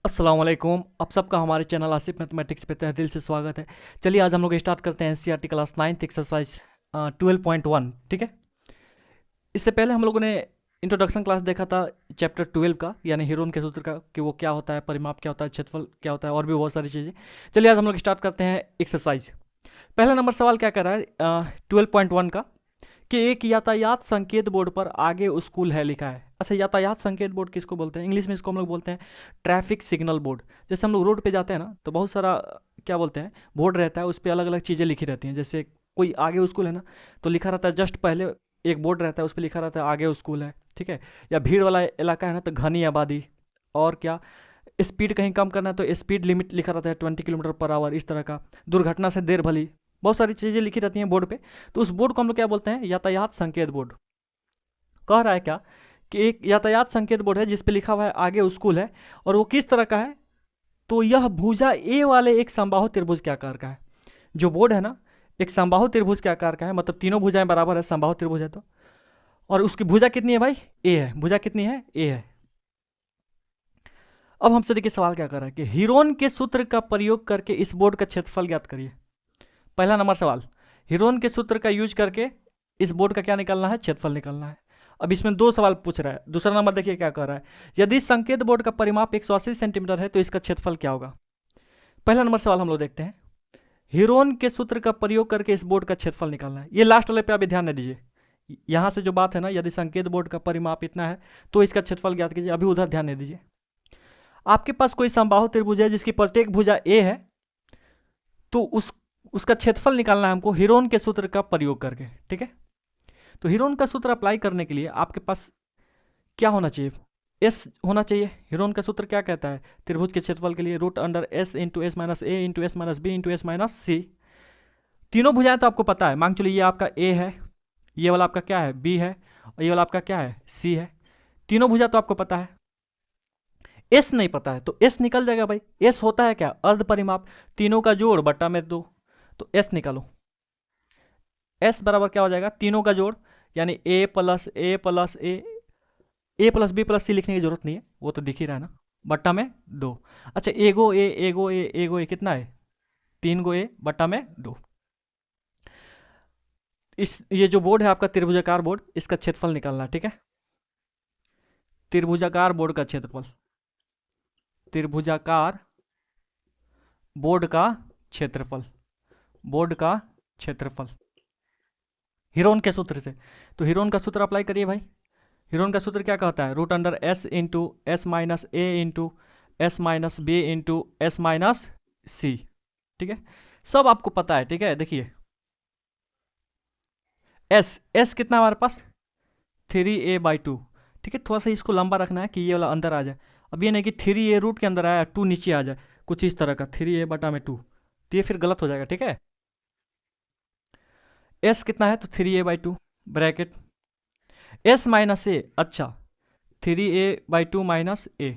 अस्सलाम वालेकुम। आप सबका हमारे चैनल आसिफ मैथमेटिक्स पे तहे दिल से स्वागत है। चलिए आज हम लोग स्टार्ट करते हैं एनसीईआरटी क्लास 9th एक्सरसाइज 12.1। ठीक है, इससे पहले हम लोगों ने इंट्रोडक्शन क्लास देखा था चैप्टर 12 का, यानी हीरोन के सूत्र का, कि वो क्या होता है, परिमाप क्या होता है, क्षेत्रफल क्या होता है और भी बहुत सारी चीज़ें। चलिए आज हम लोग स्टार्ट करते हैं एक्सरसाइज। पहला नंबर सवाल क्या कर रहा है 12.1 का, कि एक यातायात संकेत बोर्ड पर आगे स्कूल है लिखा है। अच्छा, यातायात संकेत बोर्ड किसको बोलते हैं? इंग्लिश में इसको हम लोग बोलते हैं ट्रैफिक सिग्नल बोर्ड। जैसे हम लोग रोड पे जाते हैं ना, तो बहुत सारा क्या बोलते हैं, बोर्ड रहता है, उस पर अलग अलग चीज़ें लिखी रहती हैं। जैसे कोई आगे स्कूल है ना, तो लिखा रहता है जस्ट पहले एक बोर्ड रहता है, उस पर लिखा रहता है आगे स्कूल है। ठीक है, या भीड़ वाला इलाका है ना, तो घनी आबादी। और क्या, स्पीड कहीं कम करना है तो स्पीड लिमिट लिखा रहता है 20 किलोमीटर पर आवर, इस तरह का। दुर्घटना से देर भली, बहुत सारी चीज़ें लिखी रहती हैं बोर्ड पे। तो उस बोर्ड को हम लोग क्या बोलते हैं? यातायात संकेत बोर्ड। कह रहा है क्या, कि एक यातायात संकेत बोर्ड है जिस पे लिखा हुआ है आगे स्कूल है, और वो किस तरह का है? तो यह भुजा ए वाले एक समबाहु त्रिभुज के आकार का है। जो बोर्ड है ना, एक समबाहु त्रिभुज के आकार का है, मतलब तीनों भुजाएं बराबर है, समबाहु त्रिभुज है तो। और उसकी भुजा कितनी है भाई? ए है। भुजा कितनी है? ए है। अब हमसे देखिए सवाल क्या कर रहा है, कि हीरोन के सूत्र का प्रयोग करके इस बोर्ड का क्षेत्रफल ज्ञात करिए। पहला नंबर सवाल, हीरोन के सूत्र का यूज करके इस बोर्ड का क्या निकालना है? क्षेत्रफल निकालना है। अब इसमें दो सवाल पूछ रहा है। दूसरा नंबर देखिए क्या कर रहा है, यदि संकेत बोर्ड का परिमाप 180 सेंटीमीटर है तो इसका क्षेत्रफल क्या होगा? पहला नंबर सवाल हम लोग देखते हैं। हीरोन के सूत्र का प्रयोग करके इस बोर्ड का क्षेत्रफल निकालना है। ये लास्ट वाले पे आप ध्यान दे दीजिए। यहां से जो बात है ना, यदि संकेत बोर्ड का परिमाप इतना है तो इसका क्षेत्रफल ज्ञात कीजिए। अभी उधर ध्यान दे दीजिए। आपके पास कोई समबाहु त्रिभुज है जिसकी प्रत्येक भुजा ए है, तो उसका क्षेत्रफल निकालना है हमको हीरोन के सूत्र का प्रयोग करके। ठीक है, तो हीरोन का सूत्र अप्लाई करने के लिए आपके पास क्या होना चाहिए? एस होना चाहिए। हीरोन का सूत्र क्या कहता है त्रिभुज के क्षेत्रफल के लिए? Root under S into S minus A into S minus B into S minus C. तीनों भुजाएं तो आपको पता है। मान चलिए ये आपका ए है, ये वाला आपका क्या है? बी है, और ये वाला आपका क्या है? सी है। तीनों भुजा तो आपको पता है। एस नहीं पता है तो एस निकल जाएगा भाई। एस होता है क्या? अर्ध परिमाप, तीनों का जोड़ बट्टा में दो। तो एस निकालो। एस बराबर क्या हो जाएगा? तीनों का जोड़, यानी ए plus A plus A plus B plus सी लिखने की जरूरत नहीं है, वो तो दिख ही रहा है ना, बट्टा में दो। अच्छा, एगो ए एगो ए एगो ए कितना है? 3 गो ए बट्टा में 2। ये जो बोर्ड है आपका त्रिभुजाकार बोर्ड, इसका क्षेत्रफल निकालना है। ठीक है, त्रिभुजाकार बोर्ड का क्षेत्रफल, त्रिभुजाकार बोर्ड का क्षेत्रफल, बोर्ड का क्षेत्रफल हीरोन के सूत्र से। तो हीरोन का सूत्र अप्लाई करिए भाई। हीरोन का सूत्र क्या कहता है? Root under S into S minus A into S minus B into S minus C. ठीक है, सब आपको पता है। ठीक है, देखिए एस एस कितना हमारे पास? 3a/2। ठीक है, थोड़ा सा इसको लंबा रखना है कि ये वाला अंदर आ जाए। अब ये नहीं कि 3a रूट के अंदर आया 2 नीचे आ जाए, कुछ इस तरह का 3a/2, तो ये फिर गलत हो जाएगा। ठीक है, एस कितना है? तो 3a/2 ब्रैकेट एस माइनस ए। अच्छा, 3a/2 माइनस ए।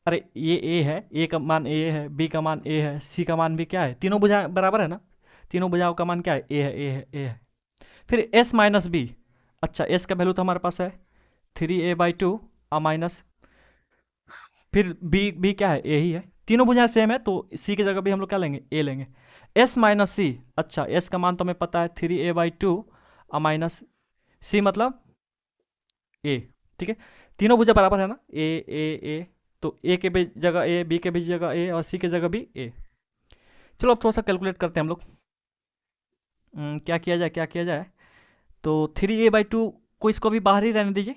अरे ये ए है, ए का मान ए है, बी का मान ए है, सी का मान भी क्या है? तीनों भुजाएं बराबर है ना, तीनों भुजाओं का मान क्या है? ए है, ए है, ए है। फिर एस माइनस बी। अच्छा, एस का वैल्यू तो हमारे पास है 3a/2 माइनस, फिर बी क्या है? ए ही है। तीनों भुजाएं सेम है, तो सी की जगह भी हम लोग क्या लेंगे? ए लेंगे। एस माइनस सी। अच्छा, एस का मान तो हमें पता है 3a/2 माइनस सी मतलब ए। ठीक है, तीनों भुजा बराबर है ना, ए। तो ए के भी जगह ए, बी के भी जगह ए, और सी की जगह भी ए। चलो अब थोड़ा सा कैलकुलेट करते हैं हम लोग। क्या किया जाए, क्या किया जाए? तो 3a/2 को इसको भी बाहर ही रहने दीजिए।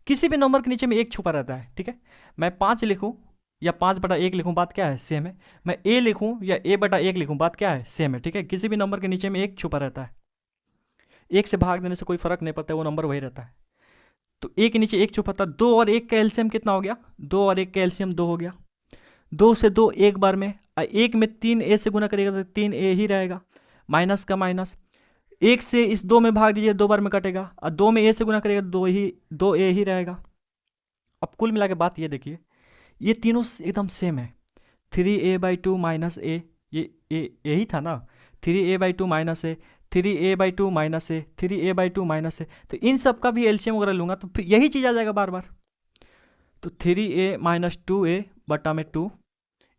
किसी भी नंबर के नीचे में एक छुपा रहता है। ठीक है, मैं 5 लिखूं या 5/1 लिखूं, बात क्या है? सेम है। मैं ए लिखूं या a/1 लिखूं, बात क्या है? सेम है। ठीक है, किसी भी नंबर के नीचे में एक छुपा रहता है। एक से भाग देने से कोई फर्क नहीं पड़ता, वो नंबर वही रहता है। तो ए के नीचे एक छुपा था। 2 और 1 का एलसीएम कितना हो गया? 2 और 1 का एलसीएम 2 हो गया। 2 से 2 एक बार में, और 1 में 3a से गुना करेगा तो 3a ही रहेगा, माइनस का माइनस। 1 से इस 2 में भाग दीजिए, 2 बार में कटेगा, और 2 में a से गुना करेगा तो 2a ही रहेगा। अब कुल मिला के बात ये देखिए, ये तीनों एकदम सेम है। 3a/2 माइनस ए, ये यही था ना, 3a/2 माइनस ए, 3a/2 माइनस ए, 3a/2 माइनस ए। तो इन सब का भी एलसीएम वगैरह लूंगा तो फिर यही चीज़ आ जाएगा बार बार। तो 3a माइनस 2a बटा में 2,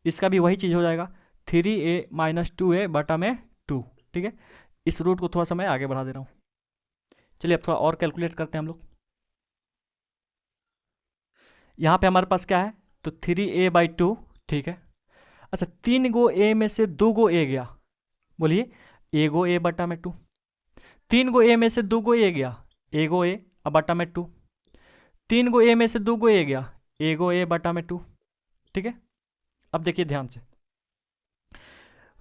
इसका भी वही चीज़ हो जाएगा 3a माइनस 2a बटा में 2। ठीक है, इस रूट को थोड़ा सा मैं आगे बढ़ा दे रहा हूँ। चलिए अब थोड़ा और कैलकुलेट करते हैं हम लोग। यहाँ पे हमारे पास क्या है, तो 3a/2। ठीक है, अच्छा 3 गो a में से 2 गो a गया, बोलिए ए गो a बटा में 2। 3 गो a में से 2 गो a गया, ए गो a अब बटा में 2। 3 गो a में से 2 गो a गया, ए गो a बटा में 2। ठीक है, अब देखिए ध्यान से,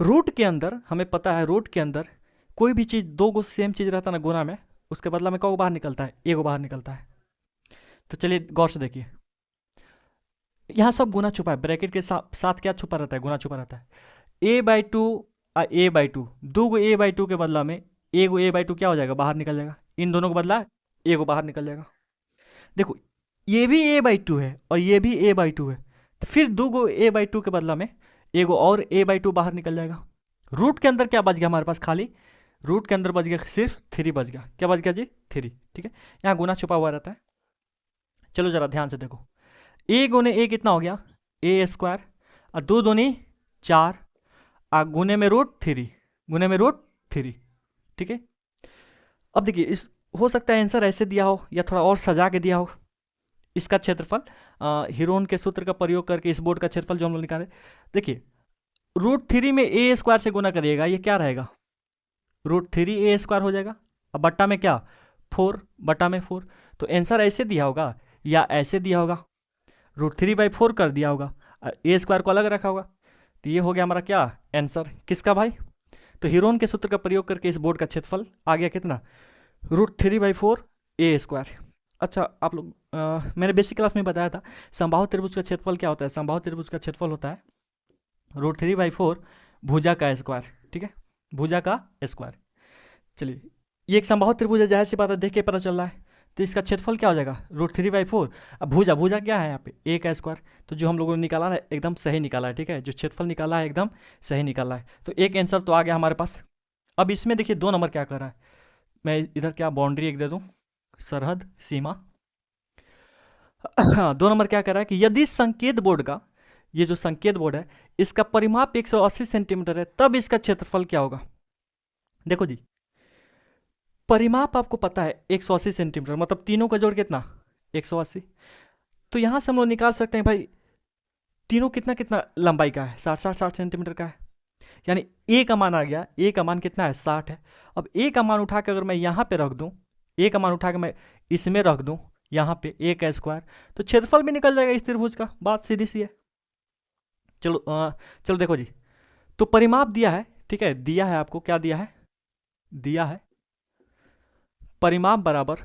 रूट के अंदर हमें पता है, रूट के अंदर कोई भी चीज़ दो गो सेम चीज़ रहता है ना गुना में, उसके बदला में कौ बाहर निकलता है, ए गो बाहर निकलता है। तो चलिए गौर से देखिए, यहाँ सब गुना छुपा है, ब्रैकेट के साथ क्या छुपा रहता है, गुना छुपा रहता है। a/2 a/2, 2 गो a/2 के बदला में ए गो a/2 क्या हो जाएगा, बाहर निकल जाएगा। इन दोनों को बदला ए गो बाहर निकल जाएगा। देखो ये भी a/2 है और ये भी a/2 है, तो फिर 2 गो a/2 के बदला में एगो और a/2 बाहर निकल जाएगा। रूट के अंदर क्या बच गया हमारे पास, खाली रूट के अंदर बच गया सिर्फ 3 बच गया। क्या बच गया जी, 3। ठीक है, यहाँ गुना छुपा हुआ रहता है। चलो जरा ध्यान से देखो, ए गुने ए कितना हो गया, a² और 2 दूनी 4 और गुने में रूट 3, गुने में रूट 3। ठीक है, अब देखिए इस हो सकता है आंसर ऐसे दिया हो या थोड़ा और सजा के दिया हो। इसका क्षेत्रफल हीरोन के सूत्र का प्रयोग करके इस बोर्ड का क्षेत्रफल जो हम लोग निकाले, देखिए √3 में a² से गुना करिएगा, ये क्या रहेगा, √3a² हो जाएगा। अब बट्टा में क्या, 4 बट्टा में 4। तो आंसर ऐसे दिया होगा या ऐसे दिया होगा, √3/4 कर दिया होगा, a² को अलग रखा होगा। तो ये हो गया हमारा क्या आंसर, किसका भाई, तो हीरोन के सूत्र का प्रयोग करके इस बोर्ड का क्षेत्रफल आ गया कितना, √3/4 a²। अच्छा आप लोग मैंने बेसिक क्लास में बताया था समबाहु त्रिभुज का क्षेत्रफल क्या होता है, समबाहु त्रिभुज का क्षेत्रफल होता है √3/4 भुजा का स्क्वायर। ठीक है, भुजा का स्क्वायर। चलिए ये एक समबाहु त्रिभुज है, जाहिर सी बात है देख के पता चल रहा है, तो इसका क्षेत्रफल क्या हो जाएगा √3/4। अब भुजा, भुजा क्या है यहाँ पे, a का स्क्वायर। तो जो हम लोगों ने निकाला है एकदम सही निकाला है। ठीक है, जो क्षेत्रफल निकाला है एकदम सही निकाला है, तो एक आंसर तो आ गया हमारे पास। अब इसमें देखिए 2 नंबर क्या कर रहा है, मैं इधर क्या बाउंड्री एक दे दूँ, सरहद सीमा। हाँ 2 नंबर क्या कर रहा है कि यदि संकेत बोर्ड का, ये जो संकेत बोर्ड है इसका परिमाप 180 सेंटीमीटर है, तब इसका क्षेत्रफल क्या होगा। देखो जी परिमाप आपको पता है 180 सेंटीमीटर, मतलब तीनों का जोड़ कितना 180। तो यहां से हम लोग निकाल सकते हैं भाई तीनों कितना कितना लंबाई का है, 60 सेंटीमीटर का है। यानी ए का मान आ गया, ए का मान कितना है 60 है। अब ए का मान उठा के अगर मैं यहाँ पे रख दूँ, ए का मान उठा के मैं इसमें रख दूँ यहाँ पे ए का स्क्वायर, तो क्षेत्रफल भी निकल जाएगा इस त्रिभुज का, बात सीधी सी है। चलो चलो देखो जी, तो परिमाप दिया है, ठीक है दिया है आपको, क्या दिया है, दिया है परिमाप बराबर,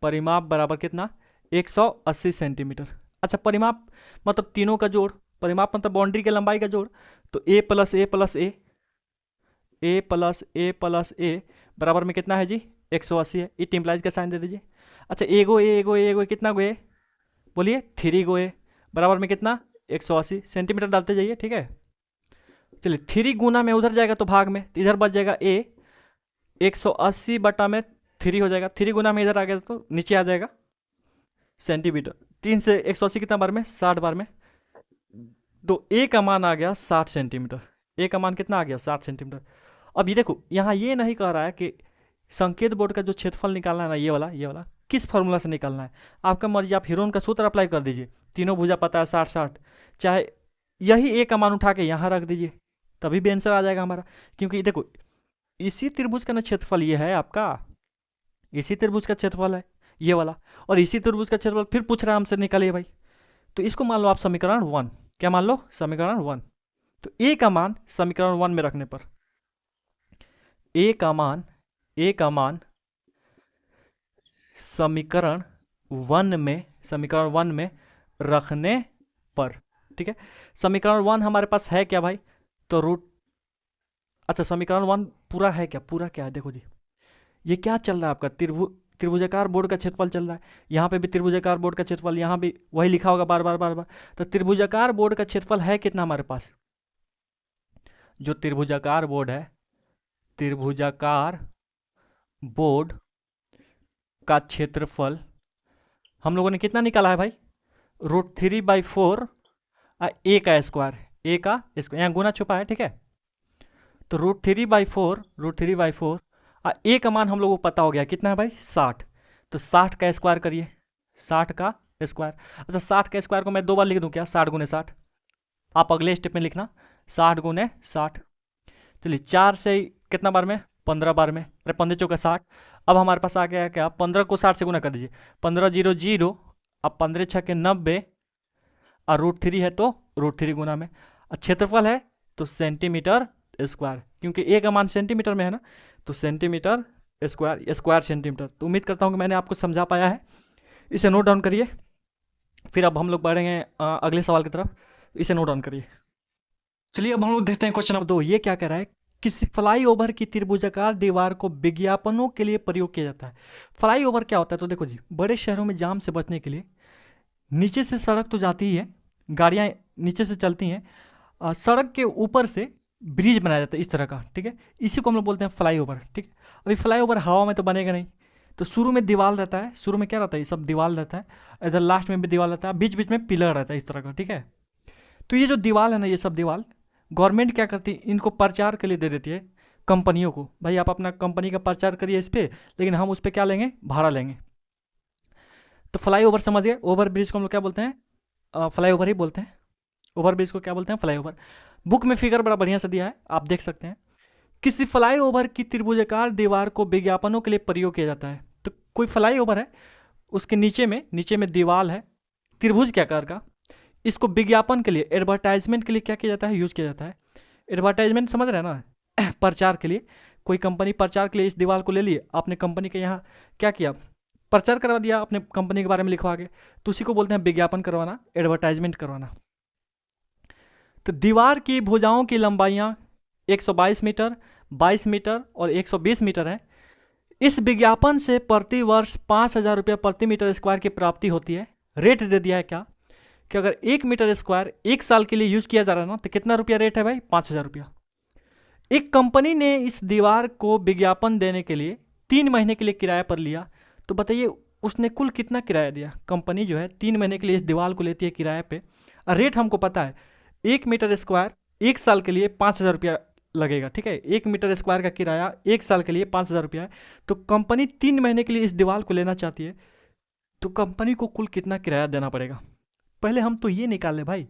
परिमाप बराबर कितना 180 सेंटीमीटर। अच्छा परिमाप मतलब तीनों का जोड़, परिमाप मतलब बाउंड्री के लंबाई का जोड़, तो a plus A plus A, A plus A plus A बराबर में कितना है जी 180 है। इट इम्प्लाइज का साइन दे दीजिए। अच्छा ए गो ए गो ए गो कितना गो ए, बोलिए 3 गो ए बराबर में कितना 180 सेंटीमीटर डालते जाइए। ठीक है, चलिए 3 गुना में उधर जाएगा तो भाग में, तो इधर बच जाएगा ए 180 बटा में 3 हो जाएगा, 3 गुना में इधर आ गया तो नीचे आ जाएगा सेंटीमीटर। 3 से 180 कितना बार में 60 बार में, तो ए का मान आ गया 60 सेंटीमीटर, ए का मान कितना आ गया 60 सेंटीमीटर। अब ये देखो यहाँ ये नहीं कह रहा है कि संकेत बोर्ड का जो क्षेत्रफल निकालना है ना, ये वाला किस फॉर्मूला से निकालना है, आपका मर्जी, आप हीरोन का सूत्र अप्लाई कर दीजिए, तीनों भुजा पता है 60-60, चाहे यही ए का मान उठा के यहाँ रख दीजिए तभी भी आंसर आ जाएगा हमारा। क्योंकि देखो इसी त्रिभुज का ना क्षेत्रफल ये है आपका, इसी त्रिभुज का क्षेत्रफल है ये वाला, और इसी त्रिभुज का क्षेत्रफल फिर पूछ रहा है हमसे निकालिए भाई। तो इसको मान लो आप समीकरण 1, क्या मान लो समीकरण 1। तो ए का मान समीकरण 1 में रखने पर, ए का मान समीकरण 1 में रखने पर, ठीक है समीकरण 1 हमारे पास है क्या भाई, तो रूट, अच्छा समीकरण 1 पूरा है क्या, पूरा क्या है देखो जी, ये क्या चल रहा है आपका त्रिभुजाकार बोर्ड का क्षेत्रफल चल रहा है, यहाँ पे भी त्रिभुजाकार बोर्ड का क्षेत्रफल, यहाँ भी वही लिखा होगा बार बार। तो त्रिभुजाकार बोर्ड का क्षेत्रफल है कितना हमारे पास, जो त्रिभुजाकार बोर्ड है, त्रिभुजाकार बोर्ड का क्षेत्रफल हम लोगों ने कितना निकाला है भाई, √3/4 ए का स्क्वायर, ए का स्क्वायर, यहाँ गुना छुपा है, ठीक है। तो √3/4 ए का मान हम लोगों को पता हो गया कितना है भाई, 60। तो 60 का स्क्वायर करिए, 60 का स्क्वायर। अच्छा 60 का स्क्वायर को मैं 2 बार लिख दूं क्या, 60 × 60। आप अगले स्टेप में लिखना 60 × 60। चलिए 4 से कितना बार में, 15 बार में, अरे 15 चौका 60। अब हमारे पास आ गया क्या, 15 को 60 से गुना कर दीजिए, 15 0 0, अब 15 छक्के 90, और √3 है तो √3 गुना में, और क्षेत्रफल है तो सेंटीमीटर स्क्वायर, क्योंकि ए का मान सेंटीमीटर में है ना, तो सेंटीमीटर स्क्वायर, स्क्वायर सेंटीमीटर। तो उम्मीद करता हूँ कि मैंने आपको समझा पाया है। इसे नोट डाउन करिए, फिर अब हम लोग बढ़ेंगे अगले सवाल की तरफ। इसे नोट डाउन करिए। चलिए अब हम लोग देखते हैं क्वेश्चन नंबर 2। ये क्या कह रहा है, किसी फ्लाईओवर की त्रिभुजाकार दीवार को विज्ञापनों के लिए प्रयोग किया जाता है। फ्लाईओवर क्या होता है, तो देखो जी, बड़े शहरों में जाम से बचने के लिए नीचे से सड़क तो जाती ही है, गाड़ियाँ नीचे से चलती हैं, सड़क के ऊपर से ब्रिज बनाया जाता है इस तरह का, ठीक है। इसी को हम लोग बोलते हैं फ्लाईओवर, ठीक है। अभी फ्लाईओवर हवा में तो बनेगा नहीं, तो शुरू में दीवार रहता है, शुरू में क्या रहता है, ये सब दीवार रहता है, इधर लास्ट में भी दीवार रहता है, बीच बीच में पिलर रहता है इस तरह का, ठीक है। तो ये जो दीवार है ना, ये सब दीवार गवर्नमेंट क्या करती है, इनको प्रचार के लिए दे देती है कंपनियों को, भाई आप अपना कंपनी का प्रचार करिए इस पर, लेकिन हम उस पर क्या लेंगे, भाड़ा लेंगे। तो फ्लाईओवर समझ गए, ओवर ब्रिज को हम लोग क्या बोलते हैं, फ्लाईओवर ही बोलते हैं। ओवर ब्रिज को क्या बोलते हैं, फ्लाईओवर। बुक में फिगर बड़ा बढ़िया से दिया है, आप देख सकते हैं। किसी फ्लाईओवर की त्रिभुजाकार दीवार को विज्ञापनों के लिए प्रयोग किया जाता है। तो कोई फ्लाईओवर है, उसके नीचे में दीवार है त्रिभुज के आकार का, इसको विज्ञापन के लिए, एडवर्टाइजमेंट के लिए क्या किया जाता है, यूज़ किया जाता है। एडवर्टाइजमेंट समझ रहे हैं ना, प्रचार के लिए। कोई कंपनी प्रचार के लिए इस दीवार को ले लिए, आपने कंपनी के यहाँ क्या किया, प्रचार करवा दिया अपने कंपनी के बारे में लिखवा के, तो उसी को बोलते हैं विज्ञापन करवाना, एडवर्टाइजमेंट करवाना। तो दीवार की भुजाओं की लंबाइयाँ 122 मीटर, 22 मीटर और 120 मीटर है। इस विज्ञापन से प्रति वर्ष 5,000 रुपये प्रति मीटर स्क्वायर की प्राप्ति होती है। रेट दे दिया है क्या, कि अगर 1 मीटर स्क्वायर 1 साल के लिए यूज किया जा रहा है ना, तो कितना रुपया रेट है भाई, 5,000 रुपया। एक कंपनी ने इस दीवार को विज्ञापन देने के लिए 3 महीने के लिए किराए पर लिया, तो बताइए उसने कुल कितना किराया दिया। कंपनी जो है 3 महीने के लिए इस दीवार को लेती है किराए पे, और रेट हमको पता है 1 मीटर स्क्वायर 1 साल के लिए 5,000 रुपया लगेगा, ठीक है। 1 मीटर स्क्वायर का किराया 1 साल के लिए 5,000 रुपया है। तो कंपनी 3 महीने के लिए इस दीवार को लेना चाहती है, तो कंपनी को कुल कितना किराया देना पड़ेगा। पहले हम तो ये निकाल ले भाई,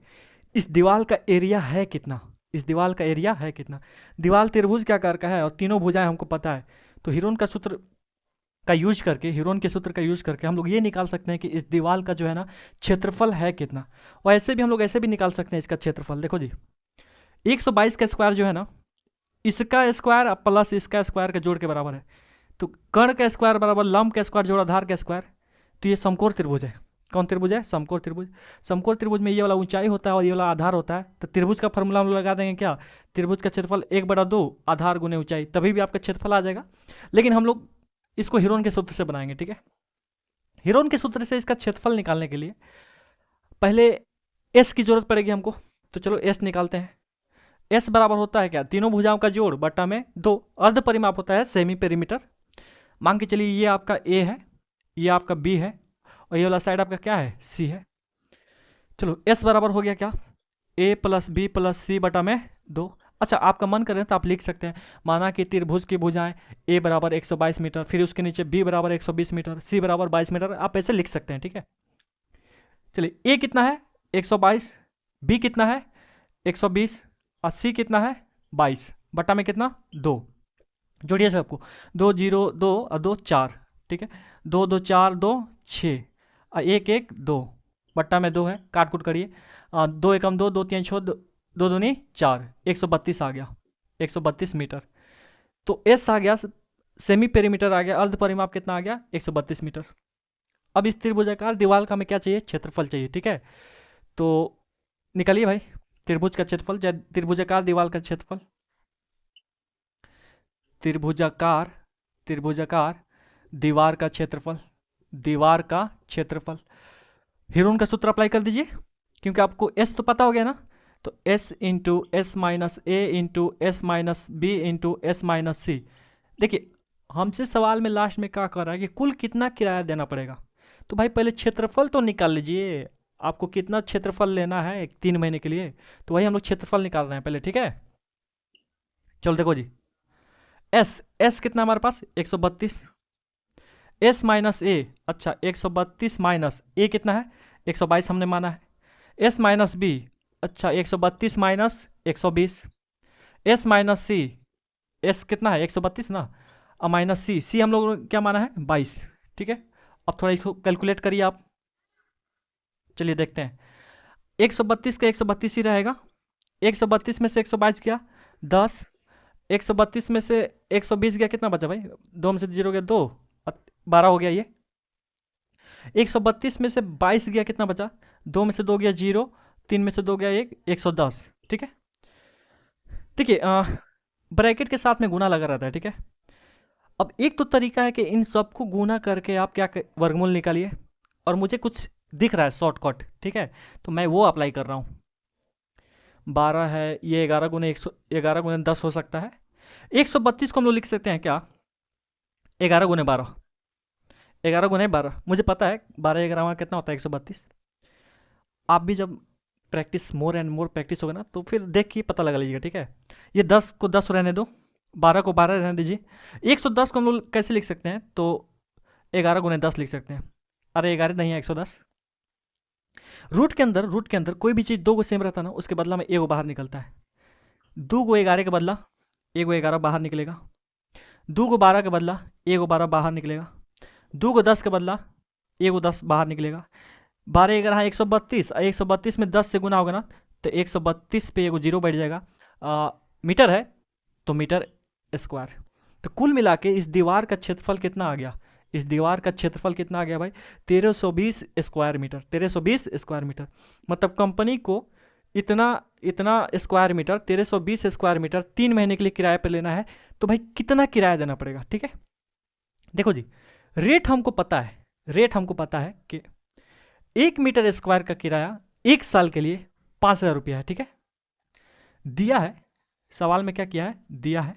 इस दीवार का एरिया है कितना, इस दीवार का एरिया है कितना। दीवार त्रिभुज के आकार का है और तीनों भुजाएं हमको पता है, तो हीरोन का सूत्र का यूज करके, हीरोन के सूत्र का यूज करके हम लोग ये निकाल सकते हैं कि इस दीवार का जो है ना क्षेत्रफल है कितना। और ऐसे भी हम लोग ऐसे भी निकाल सकते हैं इसका क्षेत्रफल। देखो जी, 122 का स्क्वायर जो है ना, इसका स्क्वायर प्लस इसका स्क्वायर के जोड़ के बराबर है। तो कर्ण का स्क्वायर बराबर लंब का स्क्वायर जोड़ आधार का स्क्वायर, तो ये समकोण त्रिभुज है। कौन त्रिभुज है, समकोण त्रिभुज। समकोण त्रिभुज में ये वाला ऊंचाई होता है और ये वाला आधार होता है। तो त्रिभुज का फॉर्मूला हम लोग लगा देंगे क्या, त्रिभुज का क्षेत्रफल 1/2 आधार गुने ऊंचाई, तभी भी आपका क्षेत्रफल आ जाएगा। लेकिन हम लोग इसको हीरोन के सूत्र से बनाएंगे, ठीक है। हीरोन के सूत्र से इसका क्षेत्रफल निकालने के लिए पहले एस की जरूरत पड़ेगी हमको, तो चलो एस निकालते हैं। एस बराबर होता है क्या, तीनों भुजाओं का जोड़ बटा में 2, अर्ध परिमाप होता है सेमी पेरीमीटर। मान के चलिए ये आपका ए है, ये आपका बी है, और ये वाला साइड आपका क्या है, सी है। चलो एस बराबर हो गया क्या, ए प्लस बी प्लस सी बटा में 2। अच्छा आपका मन करे तो आप लिख सकते हैं, माना कि त्रिभुज की भुजाएं ए बराबर 122 मीटर, फिर उसके नीचे बी बराबर 120 मीटर, सी बराबर 22 मीटर, आप ऐसे लिख सकते हैं, ठीक है। चलिए ए कितना है 122, बी कितना है 120, और सी कितना है 22, बटा में कितना 2। जोड़िए सबको, 2 0 2 और 2 4, ठीक है। 2 2 4 2 6 और 1 1 2, बट्टा में 2 है, काट कूट करिए। 2 एकम 2, 2 3 6, 2 दूनी 4, 132 आ गया, 132 मीटर। तो एस आ गया, सेमी पेरीमीटर आ गया, अर्ध परिमाप कितना आ गया 132 मीटर। अब इस त्रिभुजाकार दीवार का हमें क्या चाहिए, क्षेत्रफल चाहिए, ठीक है। तो निकालिए भाई त्रिभुज का क्षेत्रफल, त्रिभुजाकार दीवार का क्षेत्रफल। त्रिभुजाकार दीवार का क्षेत्रफल, दीवार का क्षेत्रफल। हीरोन का सूत्र अप्लाई कर दीजिए, क्योंकि आपको एस तो पता हो गया ना। तो S into S minus A into S minus B into S minus C. देखिए हमसे सवाल में लास्ट में क्या कर रहा है कि कुल कितना किराया देना पड़ेगा, तो भाई पहले क्षेत्रफल तो निकाल लीजिए, आपको कितना क्षेत्रफल लेना है 3 महीने के लिए, तो वही हम लोग क्षेत्रफल निकाल रहे हैं पहले, ठीक है। चलो देखो जी, एस एस कितना हमारे पास 132, एस माइनस ए, अच्छा 132 माइनस ए कितना है 122 हमने माना है, एस माइनस बी, अच्छा 132 माइनस 120, एस माइनस सी, एस कितना है 132 ना, और माइनस सी, सी हम लोग क्या माना है 22, ठीक है। अब थोड़ा इसको कैलकुलेट करिए आप, चलिए देखते हैं। 132 का 132 ही रहेगा, 132 में से 122 गया 10, 132 में से 120 गया कितना बचा भाई, 2 में से 0 गया 2, 12 हो गया ये। 132 में से 22 गया कितना बचा, 2 में से 2 गया 0, 3 में से 2 गया 1, 110, ठीक है। देखिए ब्रैकेट के साथ में गुना लगा रहता है, ठीक है। अब एक तो तरीका है कि इन सबको गुना करके आप क्या वर्गमूल निकालिए, और मुझे कुछ दिख रहा है शॉर्टकट, ठीक है, तो मैं वो अप्लाई कर रहा हूँ। 12 है, ये 11 गुने 11 गुने 10 हो सकता है। 132 को हम लोग लिख सकते हैं क्या 11 गुने 12, 11 गुने 12, मुझे पता है 12 11 कितना होता है 132। आप भी जब practice more and more practice होगा ना, तो फिर देख के पता लगा लीजिएगा, ठीक है। ये 10 को 10 रहने दो, 12 को 12 रहने दीजिए। 110 को हम लोग कैसे लिख सकते हैं, तो 11 गुने 10 लिख सकते हैं, अरे 11 नहीं है 110। रूट के अंदर कोई भी चीज़ 2 को सेम रहता है ना, उसके बदला में 1 बाहर निकलता है। 2 को 11 के बदला 1 11 बाहर निकलेगा, 2 को 12 के बदला 1 12 बाहर निकलेगा, 2 को 10 के बदला 1 10 बाहर निकलेगा। 12 11 132, 132 में 10 से गुना होगा ना, तो 132 पे 1 0 बैठ जाएगा। मीटर है तो मीटर स्क्वायर। तो कुल मिला के इस दीवार का क्षेत्रफल कितना आ गया, इस दीवार का क्षेत्रफल कितना आ गया भाई 1320 स्क्वायर मीटर, 1320 स्क्वायर मीटर। मतलब कंपनी को इतना इतना स्क्वायर मीटर 1320 स्क्वायर मीटर 3 महीने के लिए किराए पर लेना है, तो भाई कितना किराया देना पड़ेगा, ठीक है। देखो जी, रेट हमको पता है, रेट हमको पता है कि 1 मीटर स्क्वायर का किराया 1 साल के लिए 5,000 रुपया है, ठीक है। दिया है, सवाल में क्या किया है, दिया है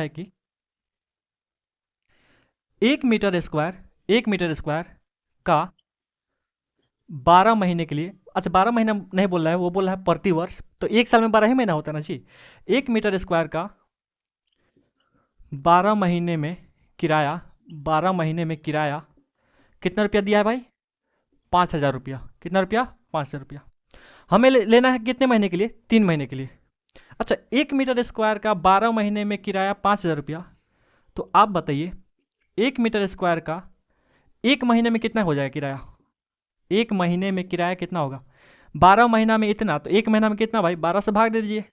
कि 1 मीटर स्क्वायर का 12 महीने के लिए, अच्छा 12 महीना नहीं बोल रहा है, वो बोल रहा है प्रति वर्ष, तो 1 साल में 12 ही महीना होता है ना जी। 1 मीटर स्क्वायर का 12 महीने में किराया, 12 महीने में किराया कितना रुपया दिया है भाई 5,000 रुपया, कितना रुपया 5,000 रुपया। हमें लेना है कितने महीने के लिए, 3 महीने के लिए। अच्छा 1 मीटर स्क्वायर का 12 महीने में किराया 5,000 रुपया, तो आप बताइए 1 मीटर स्क्वायर का 1 महीने में कितना हो जाएगा किराया, 1 महीने में किराया कितना होगा, 12 महीना में इतना, तो 1 महीना में कितना भाई 12 से भाग दे दीजिए,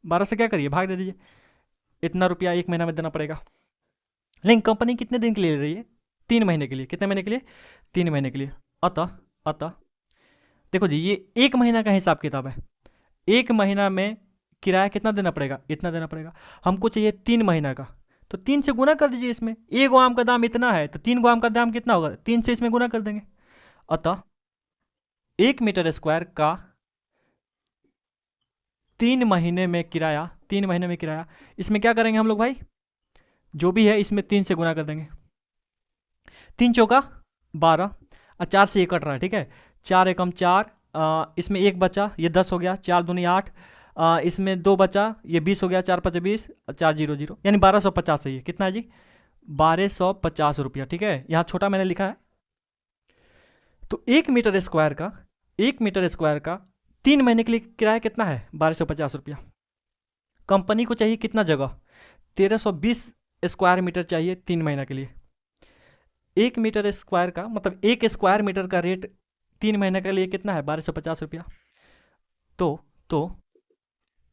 12 से क्या करिए भाग दे दीजिए, इतना रुपया 1 महीना में देना पड़ेगा। लेकिन कंपनी कितने दिन के लिए ले रही है, 3 महीने के लिए, कितने महीने के लिए 3 महीने के लिए। अतः देखो जी, ये 1 महीना का हिसाब किताब है, 1 महीना में किराया कितना देना पड़ेगा, इतना देना पड़ेगा। हमको चाहिए 3 महीना का, तो 3 से गुना कर दीजिए, इसमें 1 आम का दाम इतना है, तो 3 आम का दाम कितना होगा, 3 से इसमें गुना कर देंगे। अतः 1 मीटर स्क्वायर का 3 महीने में किराया, 3 महीने में किराया, इसमें क्या करेंगे हम लोग भाई, जो भी है इसमें 3 से गुना कर देंगे, 3 चौका 12, और 4 से ये कट रहा है, ठीक है, 4 एकम 4, इसमें 1 बचा, ये 10 हो गया, 4 दूनी 8, इसमें 2 बचा, ये 20 हो गया, 4 5 20, 4 0 0, यानी 1250 है, ये कितना है जी 1250 रुपया, ठीक है। यहाँ छोटा मैंने लिखा है। तो 1 मीटर स्क्वायर का 3 महीने के लिए किराया कितना है 1250 रुपया। कंपनी को चाहिए कितना जगह 1320 स्क्वायर मीटर चाहिए 3 महीना के लिए। 1 मीटर स्क्वायर का मतलब 1 स्क्वायर मीटर का रेट 3 महीने के लिए कितना है 1250 रुपया। तो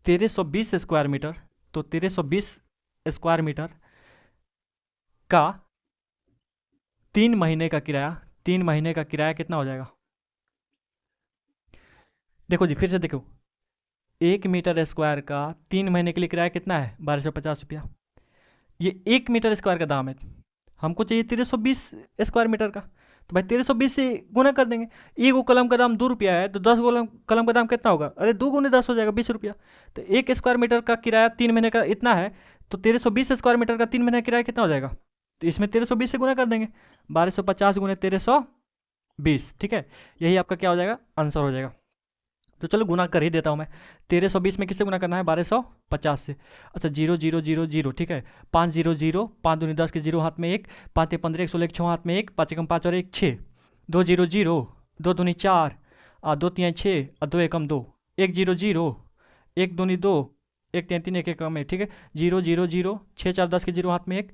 1320 स्क्वायर मीटर, तो 1320 स्क्वायर मीटर का 3 महीने का किराया, 3 महीने का किराया कितना हो जाएगा। देखो जी फिर से देखो, 1 मीटर स्क्वायर का 3 महीने के लिए किराया कितना है 1250 रुपया। ये 1 मीटर स्क्वायर का दाम है, हमको चाहिए 1320 स्क्वायर मीटर का, तो भाई 1320 से गुना कर देंगे। एक वो कलम का दाम 2 रुपया है, तो 10 कलम का दाम कितना होगा, अरे 2 गुने 10 हो जाएगा 20 रुपया। तो 1 स्क्वायर मीटर का किराया 3 महीने का इतना है, तो 1320 स्क्वायर मीटर का 3 महीने का किराया कितना हो जाएगा तो इसमें 1320 से गुना कर देंगे, 1250 गुने 1320, ठीक है, यही आपका क्या हो जाएगा, आंसर हो जाएगा। तो चलो गुना कर ही देता हूँ मैं। 1320 में किससे गुना करना है, 1250 से। अच्छा 0 0 0 0, ठीक है, 5 0 0, 5 दूनी 10 के 0 हाथ में 1, 5 15 1 16 1 6 हाथ में 1, 5 एकम 5 और 1 6, 2 0 0, 2 दूनी 4, 2 3 6, 2 एकम 2, 1 0 0, 1 दूनी 2, 1 3 3 1 एकम 1, ठीक है, 0 0 0, 6 4 10 के 0 हाथ में 1,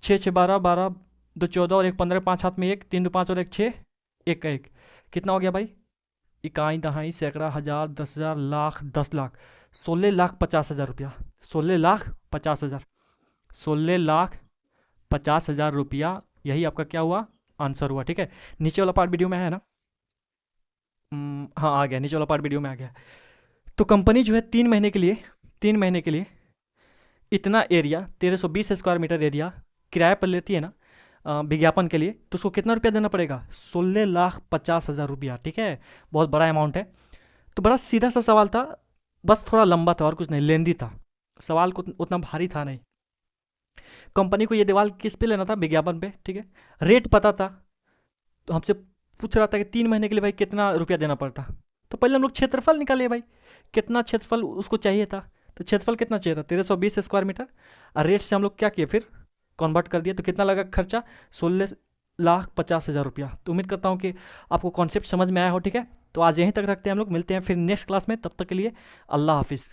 6 6 12, 12 2 14 और 1 15, 5 हाथ में 1, 3 2 5 और 1 6, 1 का 1, कितना हो गया भाई, इकाई दहाई सैकड़ा हज़ार 10,000 लाख 10 लाख, 16,50,000 रुपया, 16,50,000, 16,50,000 रुपया, यही आपका क्या हुआ, आंसर हुआ, ठीक है। नीचे वाला पार्ट वीडियो में है ना, हाँ आ गया, नीचे वाला पार्ट वीडियो में आ गया। तो कंपनी जो है 3 महीने के लिए, 3 महीने के लिए इतना एरिया 1320 स्क्वायर मीटर एरिया किराए पर लेती है ना, विज्ञापन के लिए, तो उसको कितना रुपया देना पड़ेगा, 16,50,000 रुपया, ठीक है, बहुत बड़ा अमाउंट है। तो बड़ा सीधा सा सवाल था, बस थोड़ा लंबा था और कुछ नहीं, लेंदी था सवाल, को उतना भारी था नहीं। कंपनी को ये दीवार किस पे लेना था, विज्ञापन पे, ठीक है, रेट पता था, तो हमसे पूछ रहा था कि 3 महीने के लिए भाई कितना रुपया देना पड़ता। तो पहले हम लोग क्षेत्रफल निकालिए भाई, कितना क्षेत्रफल उसको चाहिए था, तो क्षेत्रफल कितना चाहिए था, 1320 स्क्वायर मीटर, और रेट से हम लोग क्या किए फिर, कन्वर्ट कर दिया, तो कितना लगा खर्चा, 16,50,000 रुपया। तो उम्मीद करता हूँ कि आपको कॉन्सेप्ट समझ में आया हो, ठीक है। तो आज यहीं तक रखते हैं हम लोग, मिलते हैं फिर नेक्स्ट क्लास में, तब तक के लिए अल्लाह हाफिज़।